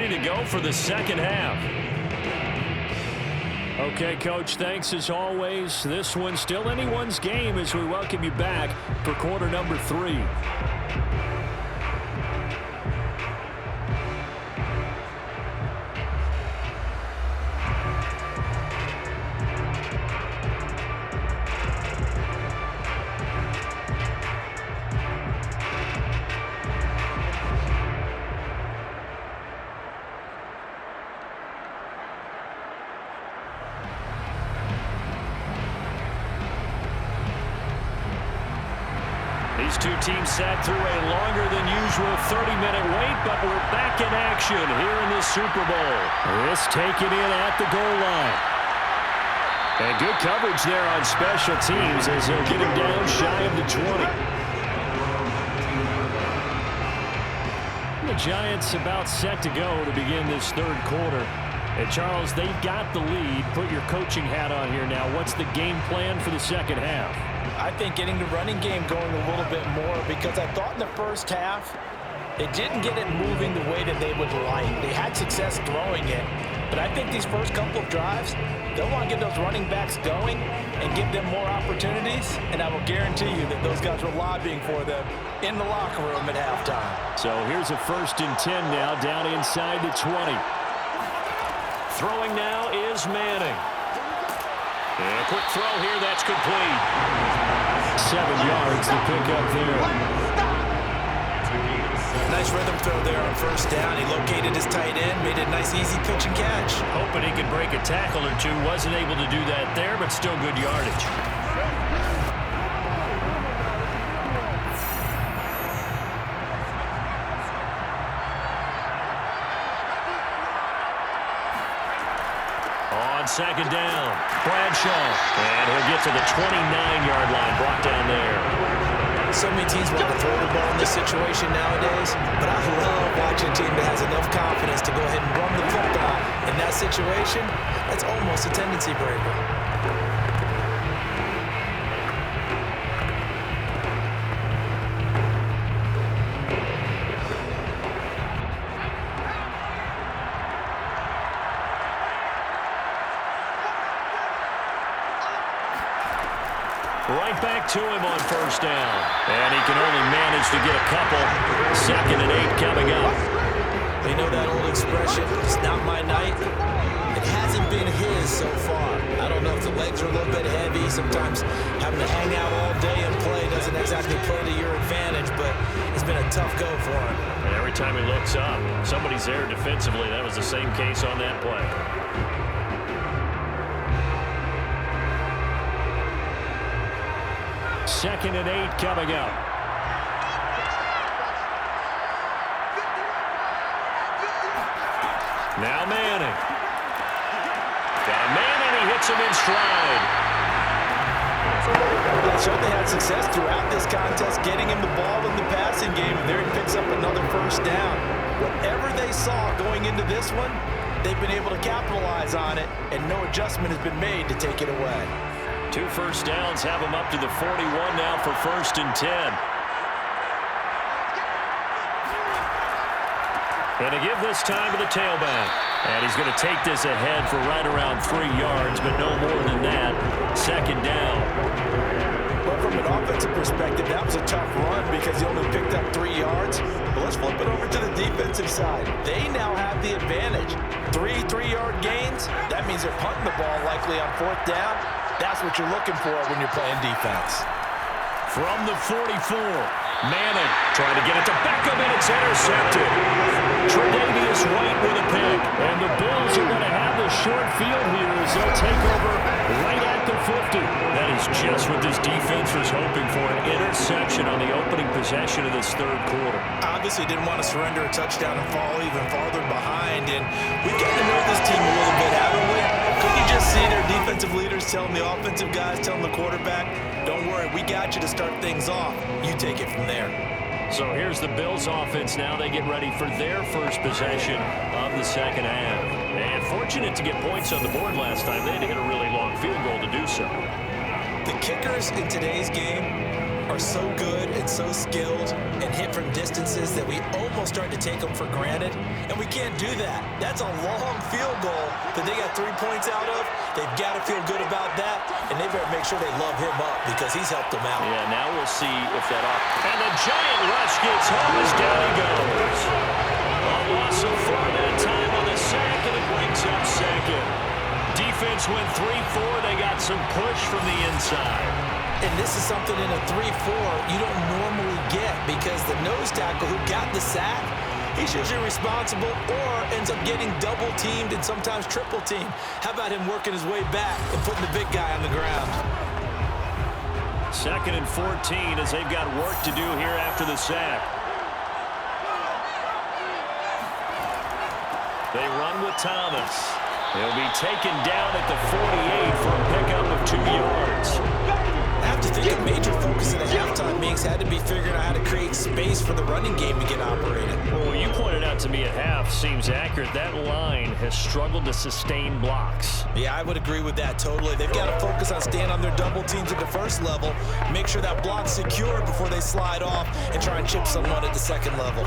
ready to go for the second half. Okay, Coach, thanks as always. This one's still anyone's game as we welcome you back for quarter number 3. These two teams sat through a longer than usual 30-minute wait, but we're back in action here in the Super Bowl. This taken in at the goal line. And good coverage there on special teams as they'll get him down shy of the 20. The Giants about set to go to begin this third quarter. And Charles, they've got the lead. Put your coaching hat on here now. What's the game plan for the second half? I think getting the running game going a little bit more, because I thought in the first half they didn't get it moving the way that they would like. They had success throwing it, but I think these first couple of drives, they'll want to get those running backs going and give them more opportunities, and I will guarantee you that those guys were lobbying for them in the locker room at halftime. So here's a 1st and 10 now down inside the 20. Throwing now is Manning. And a quick throw here, that's complete. 7 yards to pick up there. Nice rhythm throw there on 1st down. He located his tight end, made a nice easy pitch and catch. Hoping he could break a tackle or two. Wasn't able to do that there, but still good yardage. On 2nd down, Bradshaw. And he'll get to the 29-yard line, brought down there. So many teams want to throw the ball in this situation nowadays, but I love watching a team that has enough confidence to go ahead and run the football. In that situation, that's almost a tendency breaker. Right back to him on 1st down. And he can only manage to get a couple. 2nd and 8 coming up. You know that old expression, it's not my night? It hasn't been his so far. I don't know if the legs are a little bit heavy. Sometimes having to hang out all day and play doesn't exactly play to your advantage, but it's been a tough go for him. And every time he looks up, somebody's there defensively. That was the same case on that play. 2nd and 8 coming up. Now Manning. Got a man and he hits him in stride. They certainly had success throughout this contest, getting him the ball in the passing game, and there he picks up another 1st down. Whatever they saw going into this one, they've been able to capitalize on it, and no adjustment has been made to take it away. 2 1st downs have him up to the 41 now for 1st and 10. And to give this time to the tailback. And he's going to take this ahead for right around 3 yards, but no more than that. 2nd down. Well, from an offensive perspective, that was a tough run because he only picked up 3 yards. But let's flip it over to the defensive side. They now have the advantage. 3 3-yard gains. That means they're punting the ball likely on 4th down. That's what you're looking for when you're playing defense. From the 44, Manning trying to get it to Beckham, and it's intercepted. Tre'Davious White with a pick, and the Bills are going to have the short field here as they'll take over right at the 50. That is just what this defense was hoping for, an interception on the opening possession of this third quarter. Obviously didn't want to surrender a touchdown and fall even farther behind, and we've gotten to know this team a little bit, haven't we? Could you just see their defensive leaders telling the offensive guys, telling the quarterback, don't worry, we got you to start things off. You take it from there. So here's the Bills offense now. They get ready for their first possession of the second half. And fortunate to get points on the board last time. They had to hit a really long field goal to do so. The kickers in today's game are are so good and so skilled and hit from distances that we almost start to take them for granted, and we can't do that. That's a long field goal that they got 3 points out of. They've got to feel good about that, and they better make sure they love him up because he's helped them out. Yeah, now we'll see if that off. And the giant rush gets home as down he goes. A loss of 4 that time on the sack, and it brings up second. Defense went 3-4. They got some push from the inside. And this is something in a 3-4 you don't normally get because the nose tackle who got the sack, he's usually responsible or ends up getting double-teamed and sometimes triple-teamed. How about him working his way back and putting the big guy on the ground? 2nd and 14 as they've got work to do here after the sack. They run with Thomas. He'll be taken down at the 48 for a pickup of 2 yards. I have to think a major focus in the halftime meetings had to be figuring out how to create space for the running game to get operated. Well, what you pointed out to me at half seems accurate. That line has struggled to sustain blocks. Yeah, I would agree with that totally. They've got to focus on staying on their double teams at the first level, make sure that block's secure before they slide off and try and chip someone at the second level.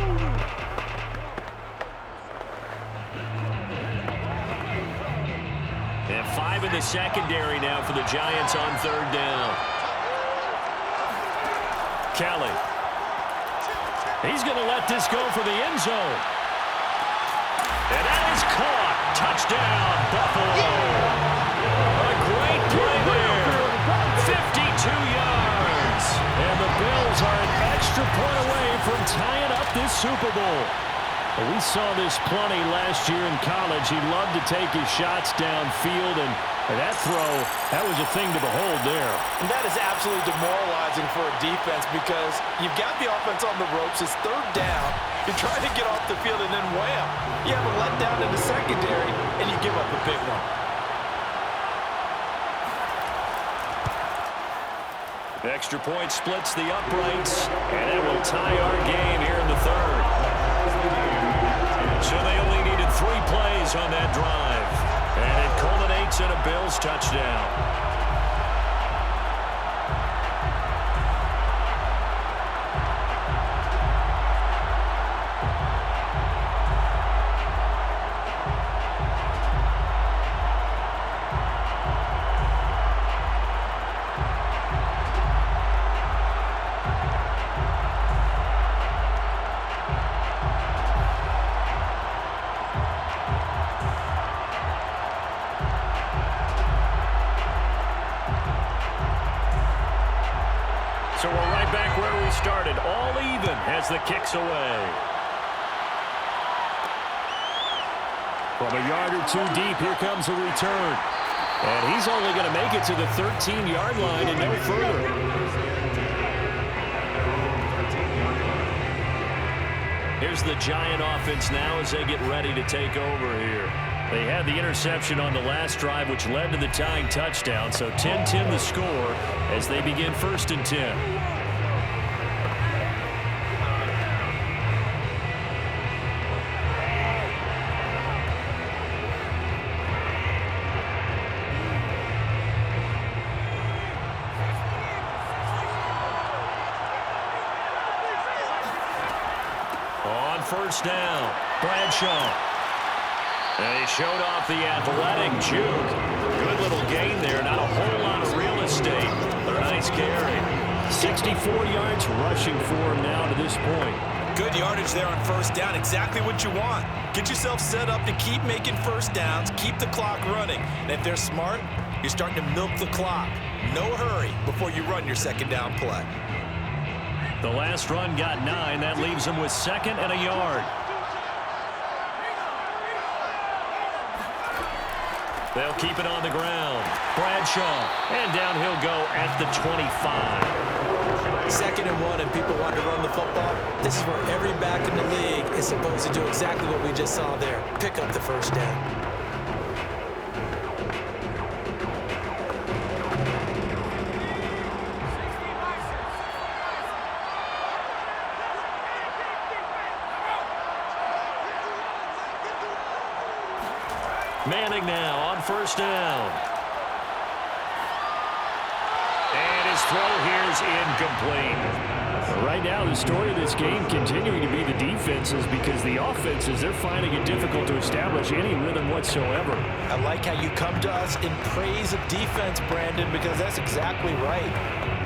And 5 in the secondary now for the Giants on 3rd down. Kelly. He's going to let this go for the end zone. And that is caught. Touchdown, Buffalo. A great play there. 52 yards. And the Bills are an extra point away from tying up this Super Bowl. We saw this plenty last year in college. He loved to take his shots downfield, and that throw, that was a thing to behold there. And that is absolutely demoralizing for a defense because you've got the offense on the ropes. It's 3rd down. You're trying to get off the field, and then wham, you have a letdown in the secondary, and you give up a big one. Extra point splits the uprights, and it will tie our game here in the 3rd. So they only needed 3 plays on that drive. And it culminates in a Bills touchdown. So we're right back where we started, all even as the kick's away. From a yard or 2 deep, here comes a return. And he's only going to make it to the 13-yard line and no further. Here's the Giant offense now as they get ready to take over here. They had the interception on the last drive, which led to the tying touchdown. So 10-10 the score as they begin 1st and 10. On 1st down, Bradshaw. And he showed off the athletic juke. Good little gain there. Not a whole lot of real estate, but a nice carry. 64 yards rushing for him now to this point. Good yardage there on 1st down. Exactly what you want. Get yourself set up to keep making 1st downs, keep the clock running. And if they're smart, you're starting to milk the clock. No hurry before you run your 2nd down play. The last run got 9. That leaves them with 2nd and a yard. They'll keep it on the ground. Bradshaw, and down he'll go at the 25. 2nd and 1, and people want to run the football. This is where every back in the league is supposed to do exactly what we just saw there. Pick up the 1st down. Manning now on 1st down. And his throw here is incomplete. Right now, the story of this game continuing to be the defenses, because the offenses, they're finding it difficult to establish any rhythm whatsoever. I like how you come to us in praise of defense, Brandon, because that's exactly right.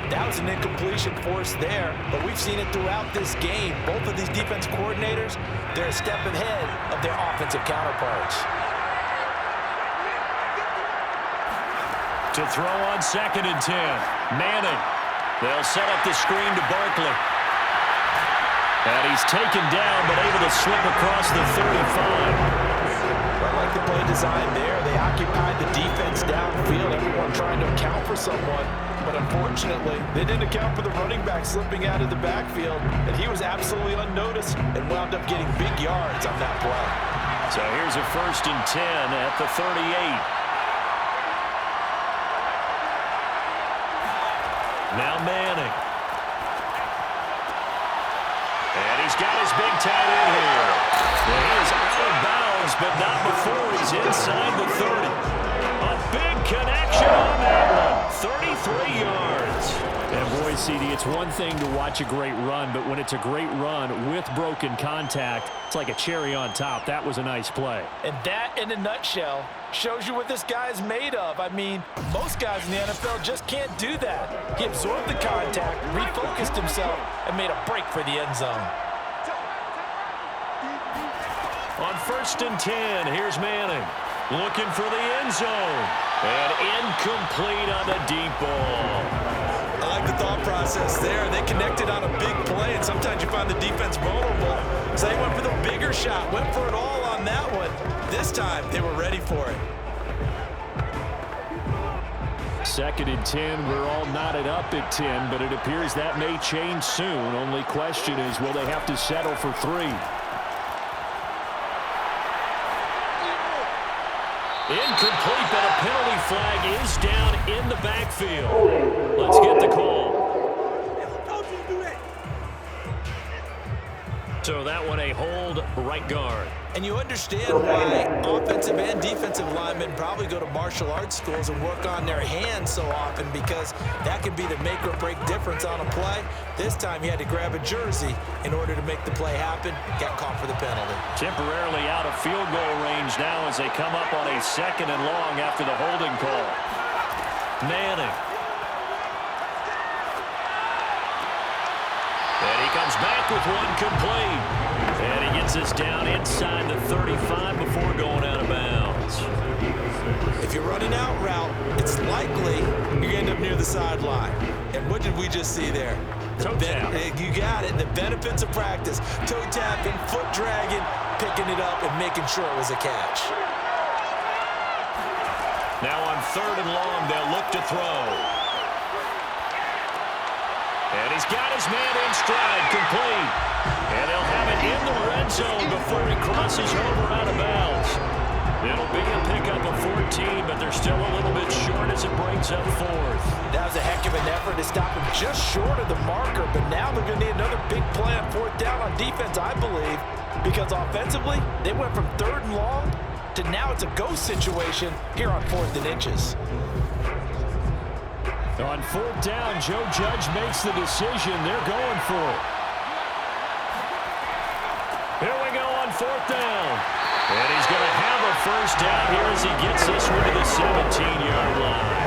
That was an incompletion forced there, but we've seen it throughout this game. Both of these defense coordinators, they're a step ahead of their offensive counterparts. To throw on 2nd and 10. Manning. They'll set up the screen to Barkley. And he's taken down, but able to slip across the 35. I like the play design there. They occupied the defense downfield, everyone trying to account for someone. But unfortunately, they didn't account for the running back slipping out of the backfield. And he was absolutely unnoticed and wound up getting big yards on that play. So here's a 1st and 10 at the 38. Now Manning. And he's got his big tight end here. Well, he is out of bounds, but not before he's inside the 30. A big connection on that one. 33 yards. And boy, CD, it's one thing to watch a great run, but when it's a great run with broken contact, it's like a cherry on top. That was a nice play. And that, in a nutshell, shows you what this guy is made of. I mean, most guys in the NFL just can't do that. He absorbed the contact, refocused himself, and made a break for the end zone. On 1st and 10, here's Manning. Looking for the end zone. And incomplete on the deep ball. I like the thought process there. They connected on a big play, and sometimes you find the defense vulnerable. So they went for the bigger shot, went for it all on that one. This time, they were ready for it. 2nd and 10, we're all knotted up at 10, but it appears that may change soon. Only question is, will they have to settle for 3? Incomplete, but a penalty flag is down in the backfield. Let's get the call. So that one a hold, right guard. And you understand why offensive and defensive linemen probably go to martial arts schools and work on their hands so often, because that can be the make or break difference on a play. This time he had to grab a jersey in order to make the play happen. Got caught for the penalty. Temporarily out of field goal range now as they come up on a 2nd and long after the holding call. Manning. And he comes back with one complete. And he gets us down inside the 35 before going out of bounds. If you're running out route, it's likely you're going to end up near the sideline. And what did we just see there? Toe tap. You got it. The benefits of practice. Toe tapping, foot dragging, picking it up, and making sure it was a catch. Now on 3rd and long, they'll look to throw. And he's got his man in stride, complete. And they'll have it in the red zone before he crosses over out of bounds. It'll be a pickup of 14, but they're still a little bit short as it brings up 4th. That was a heck of an effort to stop him just short of the marker, but now they're going to need another big play on 4th down on defense, I believe, because offensively, they went from 3rd and long to now it's a ghost situation here on 4th and inches. On 4th down, Joe Judge makes the decision. They're going for it. Here we go on 4th down. And he's going to have a 1st down here as he gets this one to the 17-yard line.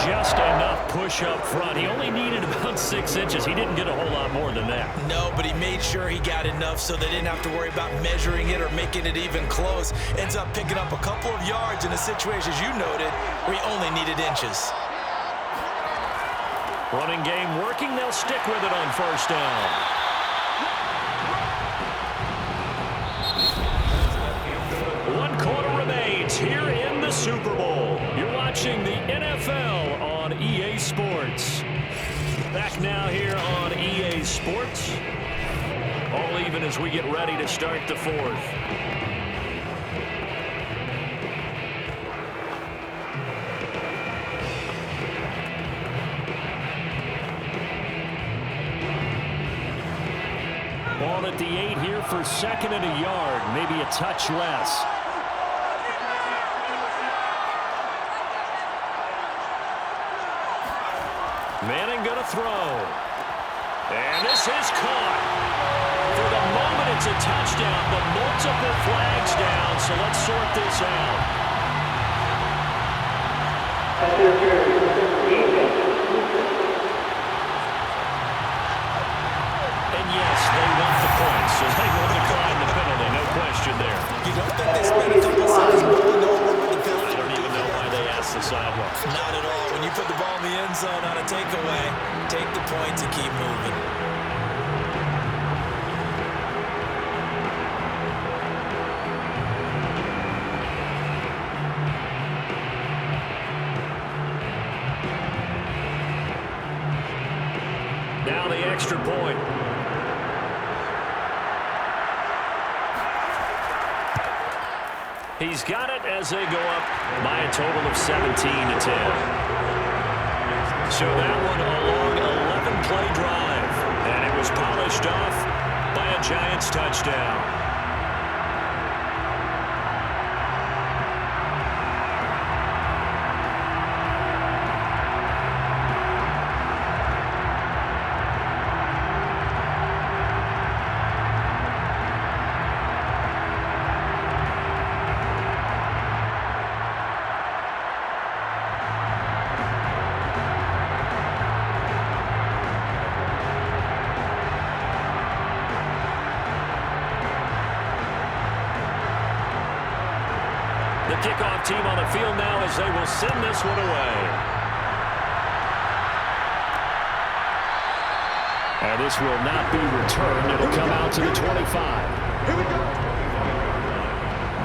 Just enough push up front. He only needed about 6 inches. He didn't get a whole lot more than that. No, but he made sure he got enough so they didn't have to worry about measuring it or making it even close. Ends up picking up a couple of yards in a situation, as you noted, where he only needed inches. Running game working. They'll stick with it on 1st down. One quarter remains here in the Super Bowl. You're watching the NFL on EA Sports. Back now here on EA Sports. All even as we get ready to start the 4th. Ball at the 8 here for 2nd and a yard, maybe a touch less. Manning going to throw. And this is caught. For the moment, it's a touchdown, but multiple flags down, so let's sort this out. And yes, they want the points, so they will decline the penalty, no question there. You don't think they spent a couple seconds mulling over what the penalty? I don't even know why they asked the sidewalk. Not at all. When you put the ball in the end zone on a takeaway, take the points and keep moving. Now the extra point. He's got it as they go up by a total of 17-10. So that one a long 11-play drive, and it was polished off by a Giants touchdown. The kickoff team on the field now as they will send this one away. And this will not be returned. It'll come out to the 25. Here we go.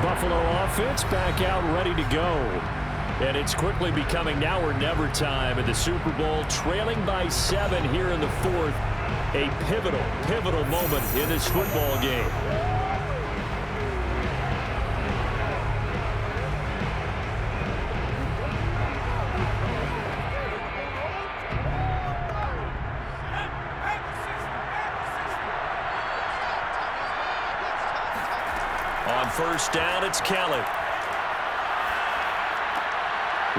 Buffalo offense back out ready to go. And it's quickly becoming now or never time in the Super Bowl, trailing by 7 here in the fourth. A pivotal moment in this football game. On first down, it's Kelly.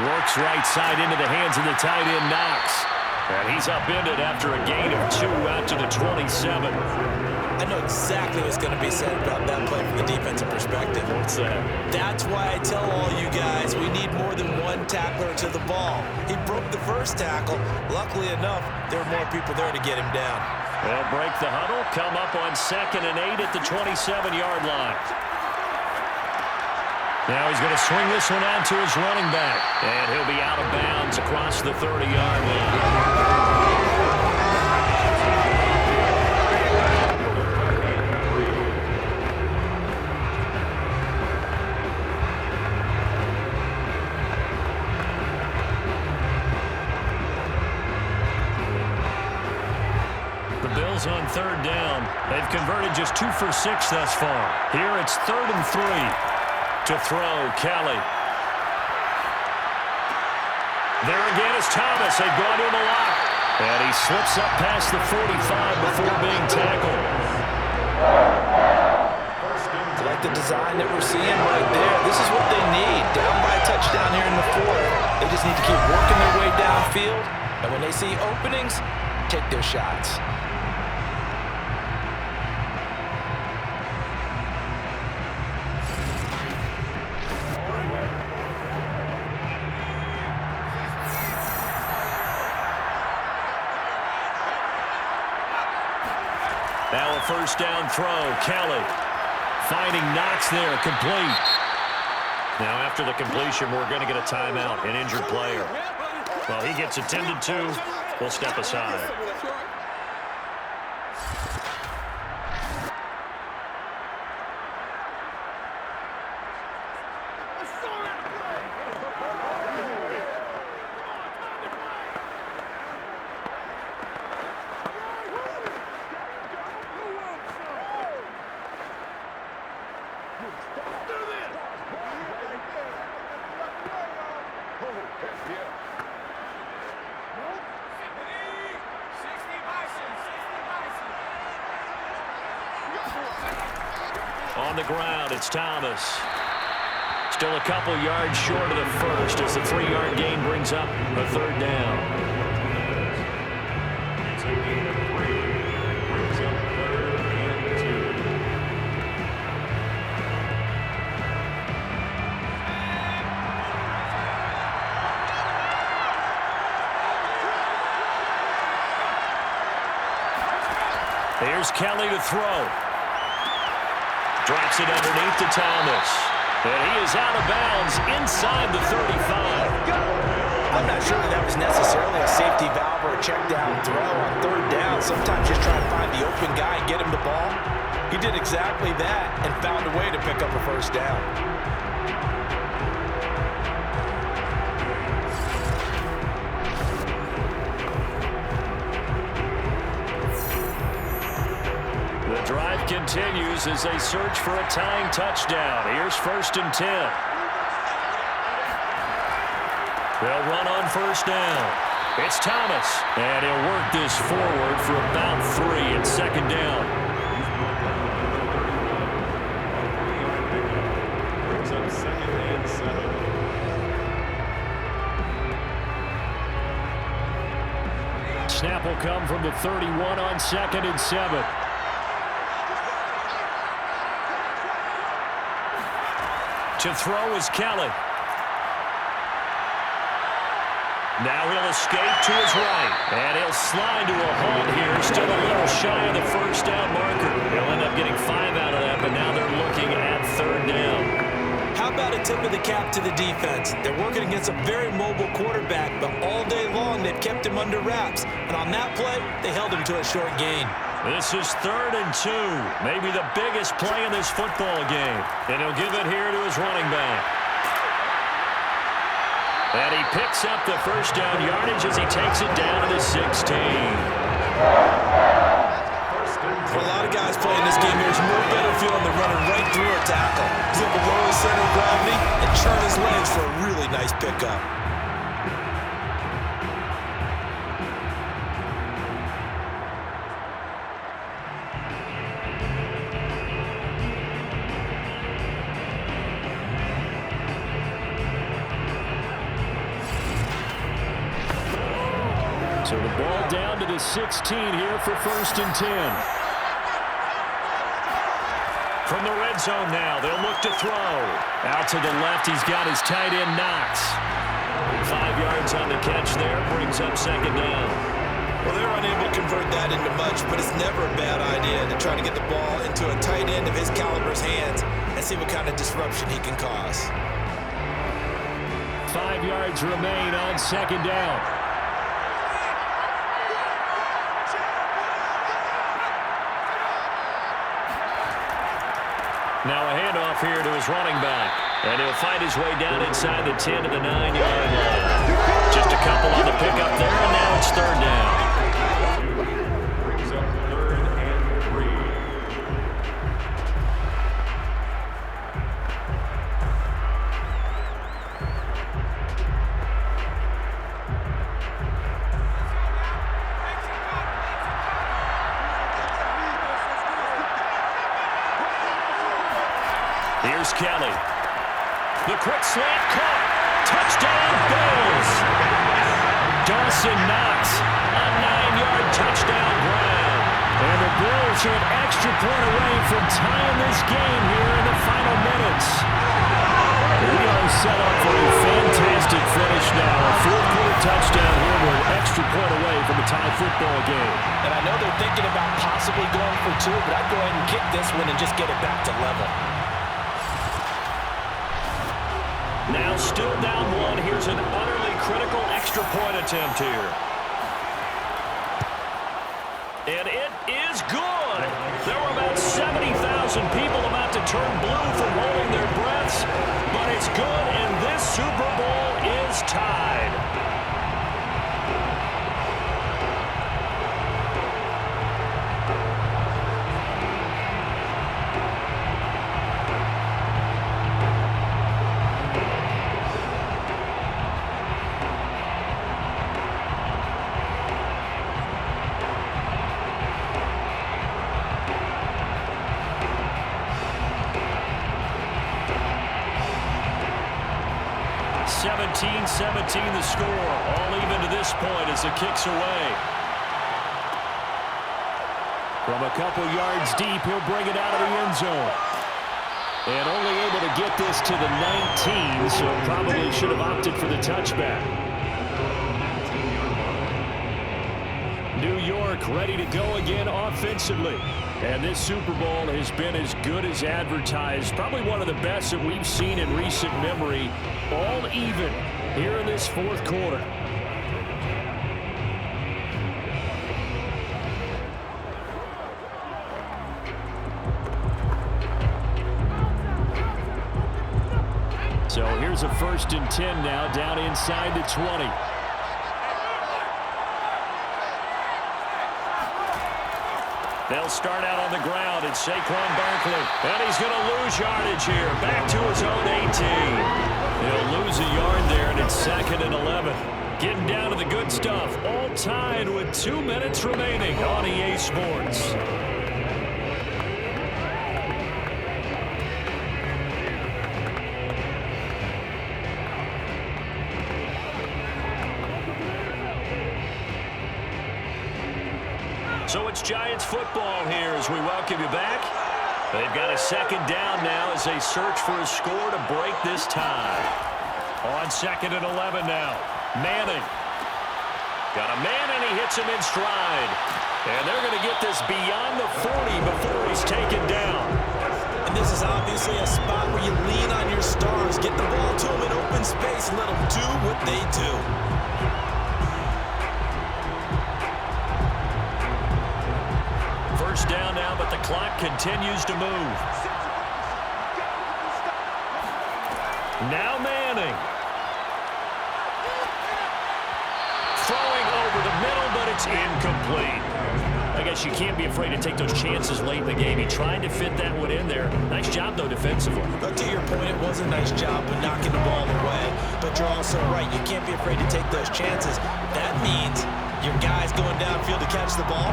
Works right side into the hands of the tight end, Knox. And he's upended after a gain of 2 out to the 27. I know exactly what's going to be said about that play from the defensive perspective. What's that? That's why I tell all you guys we need more than one tackler to the ball. He broke the first tackle. Luckily enough, there were more people there to get him down. They'll break the huddle, come up on 2nd and 8 at the 27-yard line. Now he's going to swing this one out to his running back. And he'll be out of bounds across the 30-yard line. The Bills on 3rd down. They've converted just 2 for 6 thus far. Here it's 3rd and 3. To throw, Kelly. There again is Thomas. They've gone to him a lot. And he slips up past the 45 before being tackled. I like the design that we're seeing right there. This is what they need. Down by a touchdown here in the fourth. They just need to keep working their way downfield. And when they see openings, take their shots. Now a first down throw. Kelly finding Knox there, complete. Now after the completion, we're going to get a timeout, an injured player. Well, he gets attended to. We'll step aside. On the ground, it's Thomas. Still a couple yards short of the first as the 3-yard gain brings up a 3rd down. Here's Kelly to throw. Drops it underneath to Thomas. And he is out of bounds inside the 35. I'm not sure that was necessarily a safety valve or a check down throw on third down. Sometimes just try to find the open guy and get him the ball. He did exactly that and found a way to pick up a first down. The drive continues as they search for a tying touchdown. Here's 1st and 10. They'll run on first down. It's Thomas. And he'll work this forward for about 3 and 2nd down. Brings up 2nd and 7. Snap will come from the 31 on 2nd and 7. To throw is Kelly. Now he'll escape to his right. And he'll slide to a halt here. Still a little shy of the first down marker. He'll end up getting 5 out of that, but now they're looking at 3rd down. How about a tip of the cap to the defense? They're working against a very mobile quarterback, but all day long they've kept him under wraps. And on that play, they held him to a short gain. This is 3rd and 2. Maybe the biggest play in this football game. And he'll give it here to his running back. And he picks up the first down yardage as he takes it down to the 16. For a lot of guys playing this game, there's no better feeling than running right through a tackle. He's able to lower his center of gravity and churn his legs for a really nice pickup. So the ball down to the 16 here for 1st and 10. From the red zone now, they'll look to throw. Out to the left, he's got his tight end, Knox. 5 yards on the catch there, brings up 2nd down. Well, they're unable to convert that into much, but it's never a bad idea to try to get the ball into a tight end of his caliber's hands and see what kind of disruption he can cause. 5 yards remain on 2nd down. Now a handoff here to his running back. And he'll fight his way down inside the 10 to the 9-yard line. Just a couple on the pickup there, and now it's 3rd down. Brings up 3rd and 3. Here's Kelly. The quick slant caught. Touchdown, Bills. Dawson Knox, a 9-yard touchdown grab. And the Bills are an extra point away from tying this game here in the final minutes. We are set up for a fantastic finish now. A 4th-quarter touchdown here. We're an extra point away from a tie football game. And I know they're thinking about possibly going for 2, but I'd go ahead and kick this one and just get it back to level. Now still down 1. Here's an utterly critical extra point attempt here. And it is good. There were about 70,000 people about to turn blue from holding their breaths. But it's good, and this Super Bowl is tied. (17-17) the score. All even to this point as the kick's away. From a couple yards deep, he'll bring it out of the end zone. And only able to get this to the 19, so probably should have opted for the touchback. New York ready to go again offensively. And this Super Bowl has been as good as advertised. Probably one of the best that we've seen in recent memory. All even here in this fourth quarter. So here's a 1st and 10 now, down inside the 20. They'll start out on the ground. It's Saquon Barkley. And he's going to lose yardage here. Back to his own 18. He'll lose a yard there, and it's 2nd and 11. Getting down to the good stuff. All tied with 2 minutes remaining on EA Sports. So it's Giants football here as we welcome you back. They've got a 2nd down now as they search for a score to break this tie. On 2nd and 11 now. Manning. Got a man and he hits him in stride. And they're going to get this beyond the 40 before he's taken down. And this is obviously a spot where you lean on your stars. Get the ball to them in open space and let them do what they do. First down now, but the clock continues to move. Now Manning. Throwing over the middle, but it's incomplete. I guess you can't be afraid to take those chances late in the game. He tried to fit that one in there. Nice job, though, defensively. But to your point, it was a nice job of knocking the ball away. But you're also right. You can't be afraid to take those chances. That means your guys going downfield to catch the ball,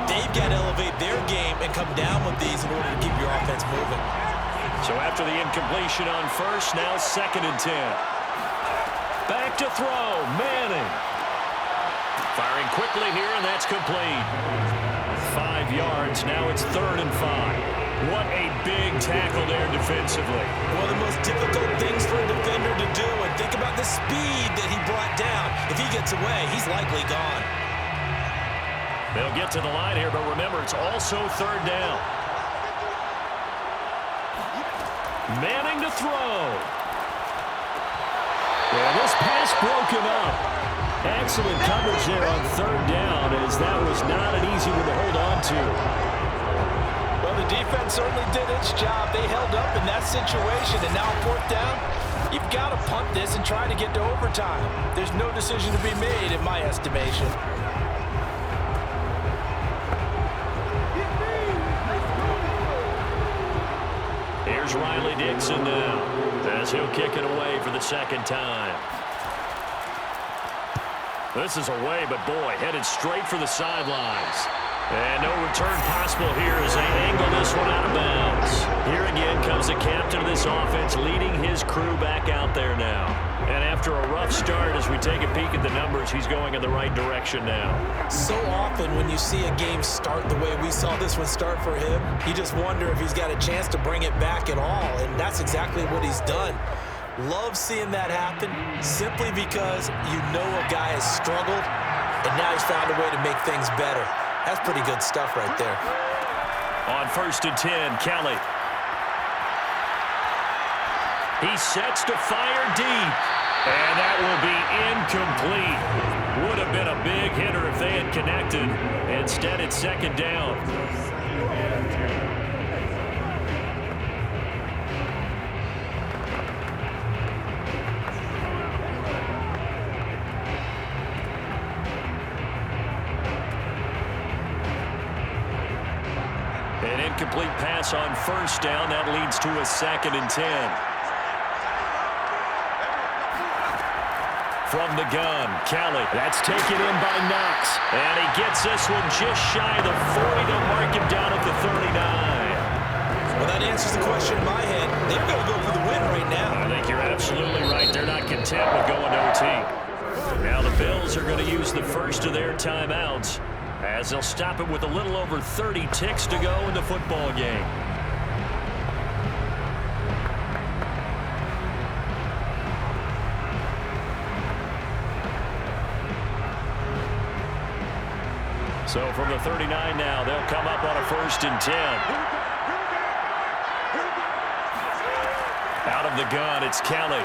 they've got to elevate their game and come down with these in order to keep your offense moving. So after the incompletion on first, now 2nd and 10. Back to throw. Manning. Firing quickly here, and that's complete. 5 yards. Now it's 3rd and 5. What a big tackle there defensively. One of the most difficult things for a defender to do, and think about the speed that he brought down. If he gets away, he's likely gone. They'll get to the line here, but remember, it's also 3rd down. Manning to throw. Well, this pass broken up. Excellent coverage there on 3rd down, as that was not an easy one to hold on to. Well, the defense certainly did its job. They held up in that situation, and now 4th down, you've got to punt this and try to get to overtime. There's no decision to be made, in my estimation. Here's Riley Dixon now, as he'll kick it away for the 2nd time. This is away, but boy, headed straight for the sidelines. And no return possible here as they angle this one out of bounds. Here again comes the captain of this offense, leading his crew back out there now. And after a rough start, as we take a peek at the numbers, he's going in the right direction now. So often when you see a game start the way we saw this one start for him, you just wonder if he's got a chance to bring it back at all. And that's exactly what he's done. Love seeing that happen simply because you know a guy has struggled and now he's found a way to make things better. That's pretty good stuff right there. On 1st and 10, Kelly. He sets to fire deep. And that will be incomplete. Would have been a big hitter if they had connected. Instead, it's 2nd down. An incomplete pass on 1st down. That leads to a 2nd and 10. From the gun, Kelly. That's taken in by Knox. And he gets this one just shy of the 40 to mark him down at the 39. Well, that answers the question in my head. They've got to go for the win right now. I think you're absolutely right. They're not content with going OT. Now the Bills are going to use the first of their timeouts, as they'll stop it with a little over 30 ticks to go in the football game. So from the 39 now, they'll come up on a 1st and 10. Out of the gun, it's Kelly.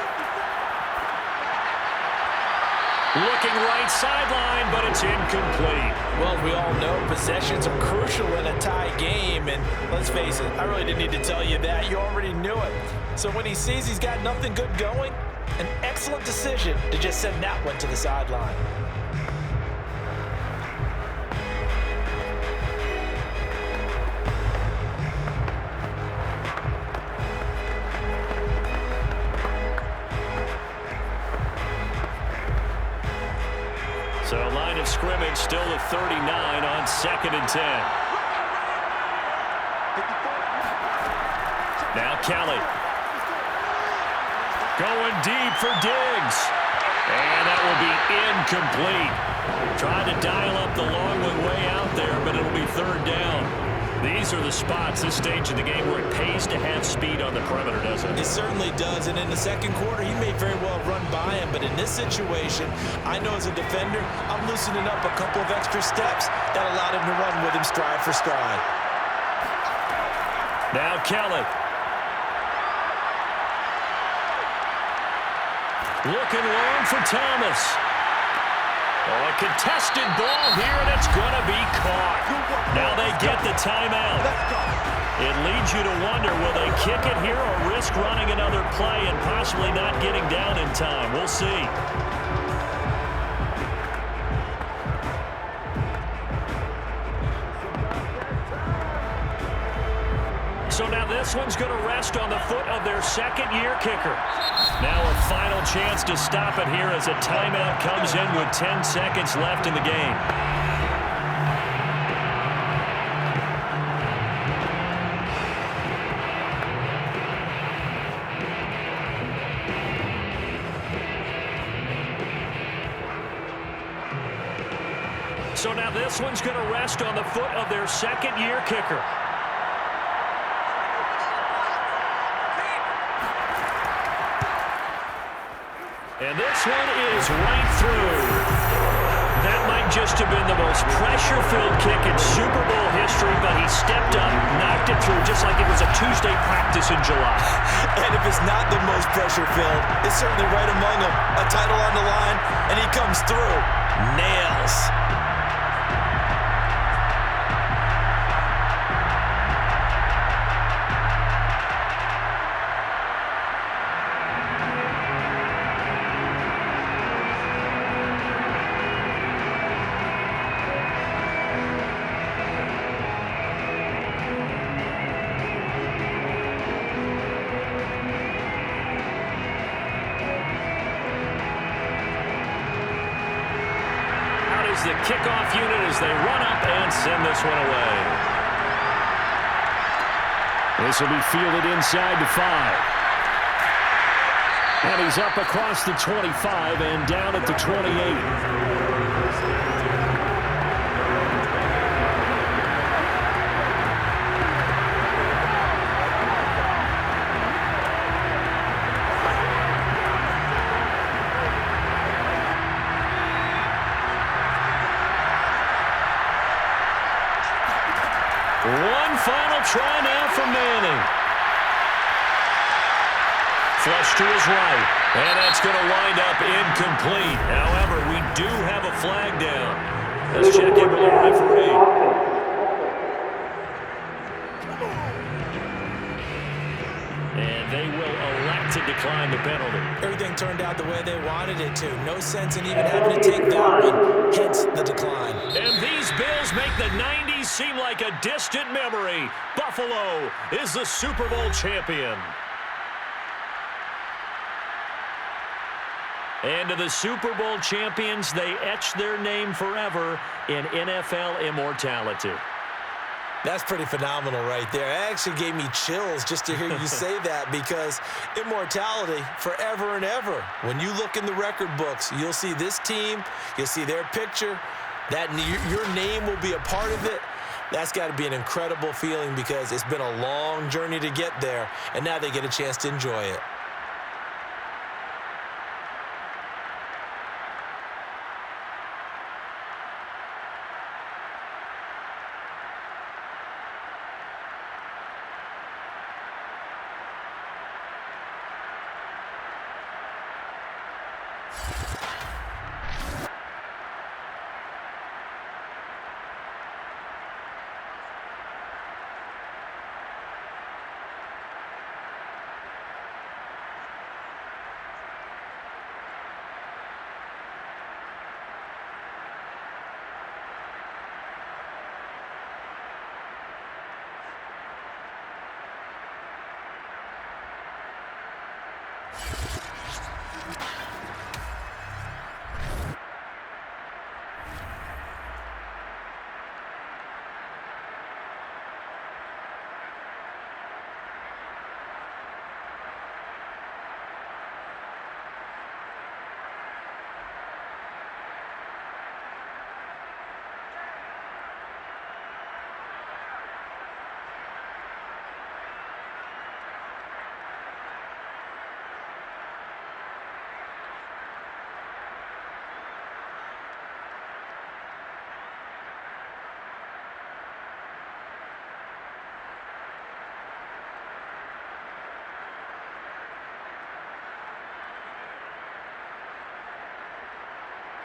Looking right sideline, but it's incomplete. Well, we all know possessions are crucial in a tie game, and let's face it, I really didn't need to tell you that. You already knew it. So when he sees he's got nothing good going, an excellent decision to just send that one to the sideline. So line of scrimmage still at 39 on 2nd and 10. Now Kelly. Going deep for Diggs. And that will be incomplete. Trying to dial up the long one way out there, but it'll be 3rd down. These are the spots, this stage of the game, where it pays to have speed on the perimeter, doesn't it? It certainly does, and in the second quarter, he may very well run by him, but in this situation, I know as a defender, I'm loosening up a couple of extra steps that allowed him to run with him stride for stride. Now Kelly. Looking long for Thomas. Oh, a contested ball here, and it's going to be caught. Now they get the timeout. It leads you to wonder, will they kick it here or risk running another play and possibly not getting down in time? We'll see. So now this one's going to rest on the foot of their 2nd-year kicker. Now a final chance to stop it here as a timeout comes in with 10 seconds left in the game. So now this one's going to rest on the foot of their 2nd-year kicker. And this one is right through. That might just have been the most pressure-filled kick in Super Bowl history, but he stepped up, knocked it through just like it was a Tuesday practice in July. And if it's not the most pressure-filled, it's certainly right among them. A title on the line, and he comes through. Nails. The kickoff unit as they run up and send this one away. This will be fielded inside the 5. And he's up across the 25 and down at the 28. One final try now from Manning. Flush to his right. And that's going to wind up incomplete. However, we do have a flag down. Let's check in with the referee. And they will elect to decline the penalty. Everything turned out the way they wanted it to. No sense in even having to take that one. Hence the decline. And these Bills make the 90s seem like a distant memory. Buffalo is the Super Bowl champion. And to the Super Bowl champions, they etch their name forever in NFL immortality. That's pretty phenomenal right there. It actually gave me chills just to hear you say that, because immortality forever and ever. When you look in the record books, you'll see this team, you'll see their picture, that your name will be a part of it. That's got to be an incredible feeling, because it's been a long journey to get there, and now they get a chance to enjoy it.